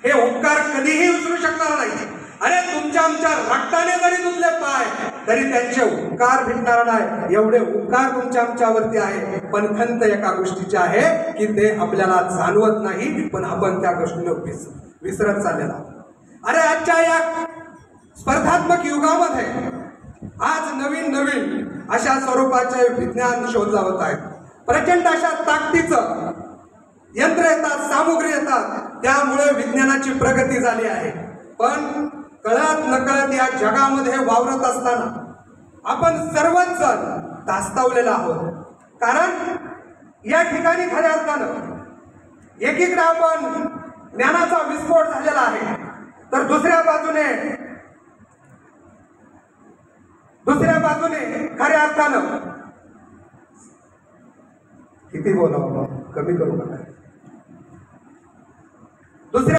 हे उपकार कधीही विसरू शकणार नाही. अरे तुमच्या आमच्या रक्ताने जरी धुतले पाय तरी त्यांचे उपकार भेटणार नाही. एवढे उपकार तुमच्या आमच्यावरती आहे. पण खंत एका गोष्टीची आहे की ते आपल्याला जाणवत नाही, पण आपण त्या गोष्टीला विसरत चाललेला. अरे आजच्या या स्पर्धात्मक युगामध्ये आज नवीन नवीन अशा स्वरूपाचे विज्ञान शोध लावत आहेत. प्रचंड अशा ताकदीचं यंत्र येतात, सामुग्री येतात, त्यामुळे विज्ञानाची प्रगती झाली आहे. पण कळत नकळत या जगामध्ये वावरत असताना आपण सर्वच जण धास्तावलेला आहोत. कारण या ठिकाणी खऱ्या अर्थानं एकीकडे आपण ज्ञानाचा विस्फोट झालेला आहे, तर दुसऱ्या बाजूने खऱ्या अर्थानं किती बोलावं, कमी करू नका. दुसऱ्या